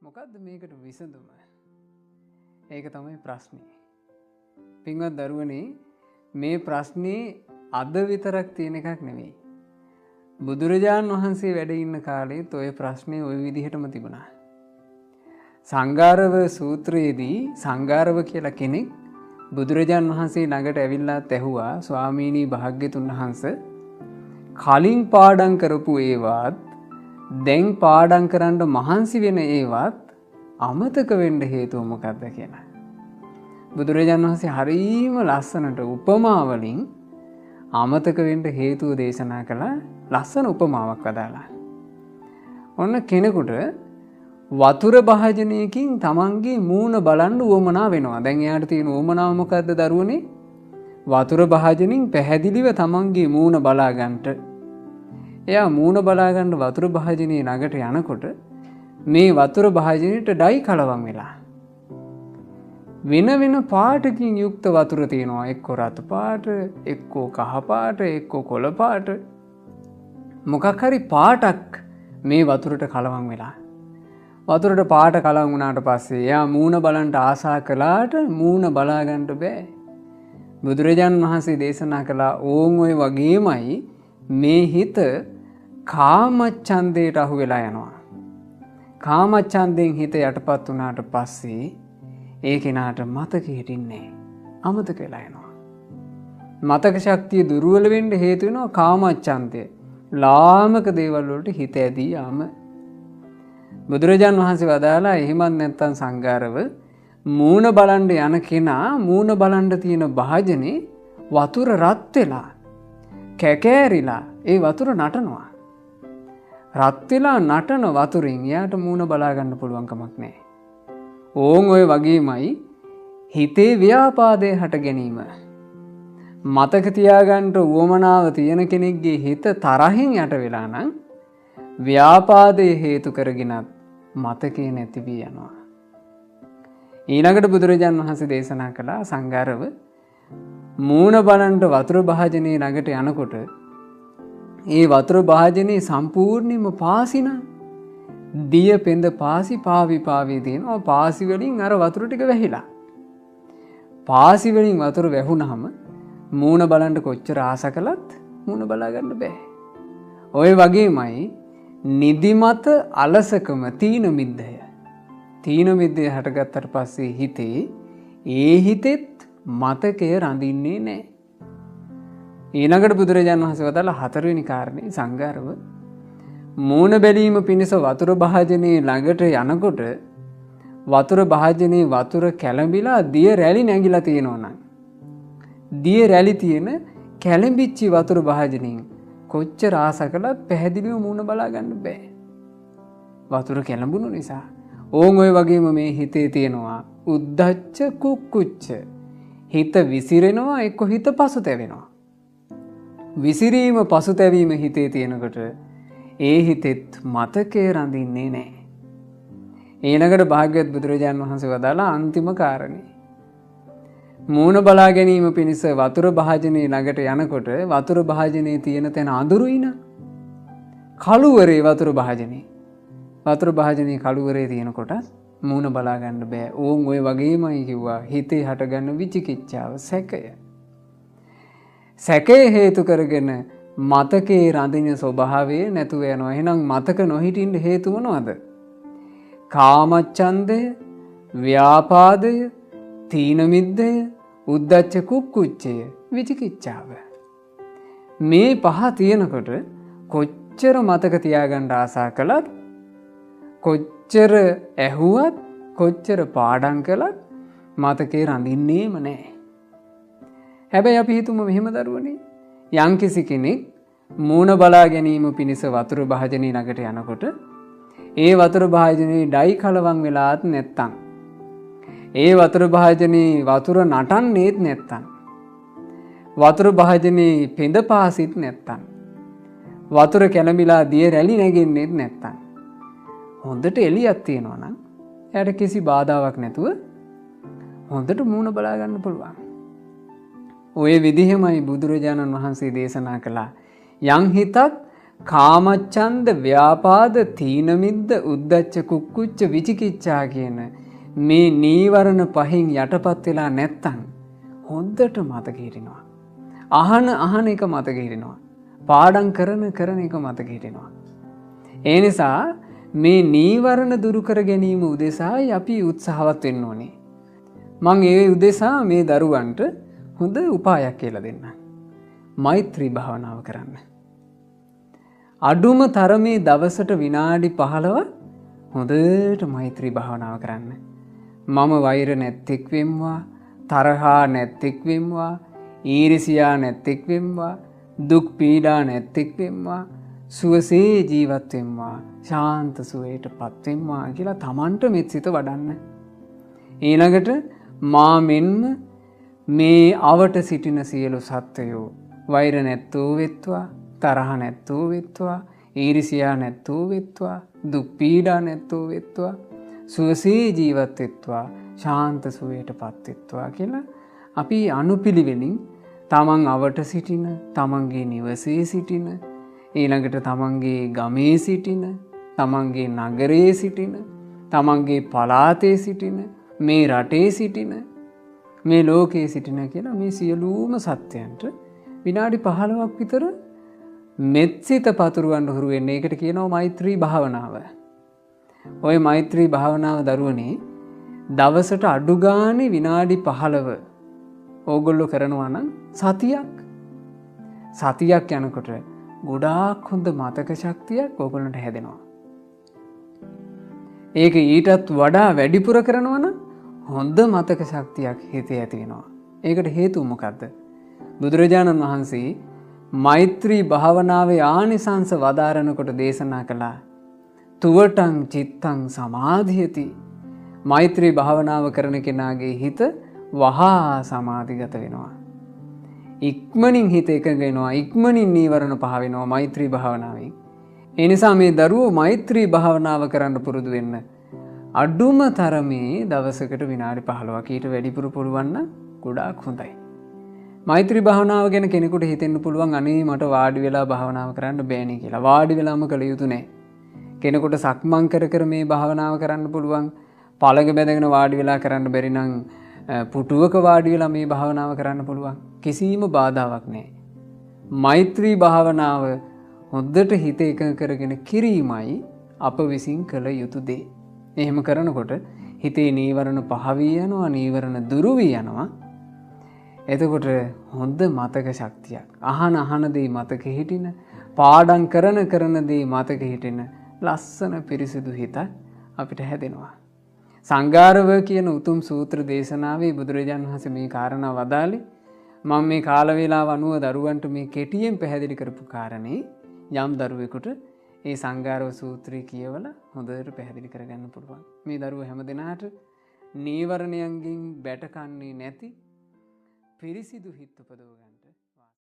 මොකක්ද මේකට විසඳුම? ඒක තමයි ප්‍රශ්නේ. පින්වත් දරුවනේ, මේ ප්‍රශ්නේ අද විතරක් තියෙන එකක් නෙවෙයි. බුදුරජාණන් වහන්සේ වැඩ ඉන්න කාලෙත් ඔය ප්‍රශ්නේ ওই විදිහටම තිබුණා. සංඝාරව සූත්‍රයේදී සංඝාරව කියලා කෙනෙක් බුදුරජාණන් වහන්සේ ළඟට ඇවිල්ලා ඇහුවා, ස්වාමීනි භාග්‍යතුන් වහන්සේ, කලින් පාඩම් කරපු ඒවත් දැන් පාඩම් කරන්න මහන්සි වෙන ඒවත් අමතක වෙන්න හේතුව මොකක්ද කියලා. බුදුරජාණන් වහන්සේ හරීම ලස්සනට උපමා වලින් අමතක වෙන්න හේතුව දේශනා කළා. ලස්සන උපමාවක් වදාලා. ඔන්න කෙනෙකුට වතුර භාජනයකින් තමන්ගේ මූණ බලන්න උවමනා වෙනවා. දැන් එයාට තියෙන උවමනාව මොකද්ද දරුවනේ? වතුර භාජනෙන් පැහැදිලිව තමන්ගේ මූණ බලා ගන්නට. එයා මූණ බලා ගන්න වතුර භාජනයේ ළඟට යනකොට මේ වතුර භාජනයට ඩයි කලවම් වෙලා වෙන වෙන පාටකින් යුක්ත වතුර තියෙනවා. එක්ක රතු පාට, එක්ක කහ පාට, එක්ක කොළ පාට, මොකක් හරි පාටක් මේ වතුරට කලවම් වෙලා. වතුරට පාට කලවම් වුණාට පස්සේ එයා මූණ බලන්න ආසා කළාට මූණ බලා ගන්න බෑ. බුදුරජාණන් වහන්සේ දේශනා කළා, ඕන් ඔය වගේමයි මේ හිත කාමච්ඡන්දයට අහු වෙලා යනවා. කාමච්ඡන්දයෙන් හිත යටපත් වුණාට පස්සේ ඒ කෙනාට මතක හිටින්නේ අමතක වෙලා යනවා. මතක ශක්තිය දුර්වල වෙන්න හේතු වෙනවා කාමච්ඡන්දය. ලාමක දේවල් වලට හිත ඇදී යාම. බුදුරජාන් වහන්සේ වදාලා, එහෙමත් නැත්නම් සංඝාරව මූණ බලන්න යන කෙනා මූණ බලන්න තියෙන භාජනේ වතුර රත් වෙලා කැකෑරිලා ඒ වතුර නටනවා. රත් වෙලා නටන වතුරෙන් එයාට මූණ බලා ගන්න පුළුවන් කමක් නැහැ. ඕන් ඔය වගේමයි හිතේ ව්‍යාපාදය හට ගැනීම. මතක තියාගන්න උවමනාව තියෙන කෙනෙක්ගේ හිත තරහින් යට වෙලා නම් ව්‍යාපාදයේ හේතු කරගෙනත් මතකේ නැති වී යනවා. ඊළඟට බුදුරජාණන් වහන්සේ දේශනා කළා, සංඝාරව මූණ බලන්න වතුර භාජනයේ ළඟට යනකොට ඒ වතුර භාජනයේ සම්පූර්ණයෙන්ම පාසිනා දිය පෙඳ පාසි පාවි තියෙනවා. පාසි වලින් අර වතුර ටික වැහිලා. පාසි වලින් වතුර වැහුනහම මූණ බලන්න කොච්චර ආස කළත් මූණ බලා ගන්න බෑ. ඔය වගේමයි නිදිමත, අලසකම, තීන මිද්දය. තීන මිද්දය හටගත්තට පස්සේ හිතේ ඒ හිතෙත් මතකය රඳින්නේ නැහැ. ඊළඟට බුදුරජාණන් වහන්සේ වදාළ හතරවෙනි කාරණේ, සංඝාරව මූණ බැලීම පිණිස වතුර භාජනයේ ළඟට යනකොට වතුර භාජනයේ වතුර කැළඹිලා දිය රැලි නැගිලා තියෙනවා නම්, දිය රැලි තියෙන කැළඹිච්ච වතුර භාජනයෙන් කොච්චර ආස කළත් පැහැදිලිව මූණ බලා ගන්න බෑ. වතුර කැළඹුණු නිසා. ඕන් ඔය වගේම මේ හිතේ තියෙනවා උද්ධච්ච කුක්කුච්ච. හිත විසිරෙනවා, එක්ක හිත පසුතැවෙනවා. විසිරීම, පසුතැවීම හිතේ තියෙනකොට ඒ හිතෙත් මතකය රඳින්නේ නැහැ. ඊළඟට භාග්‍යවත් බුදුරජාණන් වහන්සේ වදාලා අන්තිම කාරණේ, මූණ බලා ගැනීම පිණිස වතුර භාජනයේ ළඟට යනකොට වතුර භාජනයේ තියෙන තැන අඳුරුයි න ะ. කළුවරේ වතුර භාජනයේ. වතුර භාජනයේ කළුවරේ තියෙනකොට මූණ බලා ගන්න බෑ. ඕන් ඔය වගේමයි කිව්වා හිතේ හටගන්න විචිකිච්ඡාව, සැකය. සැකය හේතු කරගෙන මතකේ රඳින ස්වභාවය නැතුව යනවා. එහෙනම් මතක නොහිටින්න හේතු මොනවද? කාමච්ඡන්දය, ව්‍යාපාදය, තීන මිද්දය, උද්ධච්ච කුක්කුච්චය, විචිකිච්ඡාව. මේ පහ තියෙනකොට කොච්චර මතක තියාගන්න ආසා කළත්, කොච්චර ඇහුවත්, කොච්චර පාඩම් කළත් මතකේ රඳින්නේම නැහැ. හැබැයි අපි හිතමු මෙහෙම දරුවනේ, යම්කිසි කෙනෙක් මූණ බලා ගැනීම පිණිස වතුර භාජනයේ ළඟට යනකොට ඒ වතුර භාජනයේ ඩයි කලවම් වෙලාත් නැත්තම්, ඒ වතුර භාජනයේ වතුර නටන්නේත් නැත්තම්, වතුර භාජනයේ පෙඳ පාසිත් නැත්තම්, වතුර කැළඹිලා දිය රැලි නැගෙන්නේත් නැත්තම්, හොඳට එළියක් තියෙනවා නම් එයාට කිසි බාධාවක් නැතුව හොඳට මූණ බලා ගන්න පුළුවන්. ඔය විදිහමයි බුදුරජාණන් වහන්සේ දේශනා කළා, යම් හිතක් කාමච්ඡන්ද ව්‍යාපාද තීනමිද්ද උද්ධච්ච කුක්කුච්ච විචිකිච්ඡා කියන මේ නීවරණ පහෙන් යටපත් වෙලා නැත්තම් හොඳට මතක හිටිනවා. අහන එක මතක හිටිනවා. පාඩම් කරන එක මතක හිටිනවා. ඒ නිසා මේ නීවරණ දුරු කර ගැනීම උදෙසායි අපි උත්සාහවත් වෙන්න ඕනේ. මම ඒ උදෙසා මේ දරුවන්ට හොඳ උපායක් කියලා දෙන්නම්. මෛත්‍රී භාවනාව කරන්න. අඩුම තරමේ දවසට විනාඩි 15 හොඳට මෛත්‍රී භාවනාව කරන්න. මම වෛර නැත්තෙක් වෙම්වා, තරහා නැත්තෙක් වෙම්වා, ඊර්ෂියා නැත්තෙක් වෙම්වා, දුක් පීඩා නැත්තෙක් වෙම්වා, සුවසේ ජීවත් වෙම්වා, ශාන්ත සුවයටපත් වෙම්වා කියලා තමන්ට මෙත් සිත වඩන්න. ඊළඟට මා මෙන්ම මේ අවට සිටින සියලු සත්වයෝ වෛර නැත්තෝ වෙත්වා, තරහ නැත්තෝ වෙත්වා, ඊර්ෂියා නැත්තෝ වෙත්වා, දුක් පීඩා නැත්තෝ වෙත්වා, සුවසේ ජීවත් වෙත්වා, ශාන්ත සුවයටපත් වෙත්වා කියලා අපි අනුපිළිවෙලින් තමන් අවට සිටින, තමන්ගේ නිවසේ සිටින, ඊළඟට තමන්ගේ ගමේ සිටින, තමන්ගේ නගරයේ සිටින, තමන්ගේ පළාතේ සිටින, මේ රටේ සිටින, මේ ලෝකයේ සිටින කියලා මේ සියලුම සත්‍යයන්ට විනාඩි 15ක් විතර මෙත්සිත පතුරවන්න හුරු වෙන්න. ඒකට කියනවා මෛත්‍රී භාවනාව. ওই මෛත්‍රී භාවනාව දරුවනේ දවසට අඩු ගානේ විනාඩි 15 ඕගොල්ලෝ කරනවා නම් සතියක් යනකොට ගොඩාක් හොඳ මතක ශක්තියක් ඕගොල්ලන්ට හැදෙනවා. ඒක ඊටත් වඩා වැඩිපුර කරනවා නම් හොඳ මතක ශක්තියක් හිතේ ඇති වෙනවා. ඒකට හේතුව මොකද්ද? බුදුරජාණන් වහන්සේ මෛත්‍රී භාවනාවේ ආනිසංස වදාරනකොට දේශනා කළා. තුවටං චිත්තං සමාධියති. මෛත්‍රී භාවනාව කරන කෙනාගේ හිත වහා සමාධිගත වෙනවා. ඉක්මනින් හිත එකඟ වෙනවා. ඉක්මනින් නීවරණ පහ වෙනවා මෛත්‍රී භාවනාවෙන්. ඒ නිසා මේ දරුවෝ මෛත්‍රී භාවනාව කරන්න පුරුදු වෙන්න. අඩුම තරමේ දවසකට විනාඩි 15ක් ඊට වැඩිපුර පුළුවන් නම් ගොඩාක් හොඳයි. මෛත්‍රී භාවනාව ගැන කෙනෙකුට හිතෙන්න පුළුවන් අනේ මට වාඩි වෙලා භාවනාව කරන්න බෑනේ කියලා. වාඩි වෙලාම කළ යුතු නෑ. කෙනෙකුට සක්මන් කර මේ භාවනාව කරන්න පුළුවන්. පළඟ බැඳගෙන වාඩි වෙලා කරන්න බැරි නම් පුටුවක වාඩි වෙලා මේ භාවනාව කරන්න පුළුවන්. කිසිම බාධාවක් නෑ. මෛත්‍රී භාවනාව හොද්දට හිත එකඟ කරගෙන කිරීමයි අප විසින් කළ යුතු දේ. එහෙම කරනකොට හිතේ නීවරණ පහ වී යනවා, නීවරණ දුරු වී යනවා. එතකොට හොඳ මතක ශක්තියක්, අහන දේ මතක හිටින, පාඩම් කරන දේ මතක හිටින ලස්සන පිරිසිදු හිතක් අපිට හැදෙනවා. සංඝාරව කියන උතුම් සූත්‍ර දේශනාවේ බුදුරජාණන් වහන්සේ මේ කාරණා වදාළේ. මම මේ කාල වේලාව අනුව දරුවන්ට මේ කෙටියෙන් පැහැදිලි කරපු කාරණේ යම් දරුවෙකුට ඒ සංඝාරව සූත්‍රය කියවලා හොඳට පැහැදිලි කරගන්න පුළුවන්. මේ දරුවෝ හැමදෙනාට නීවරණයන්ගෙන් බැටකන්නේ නැති පිරිසිදු හිත් උපදව ගන්න.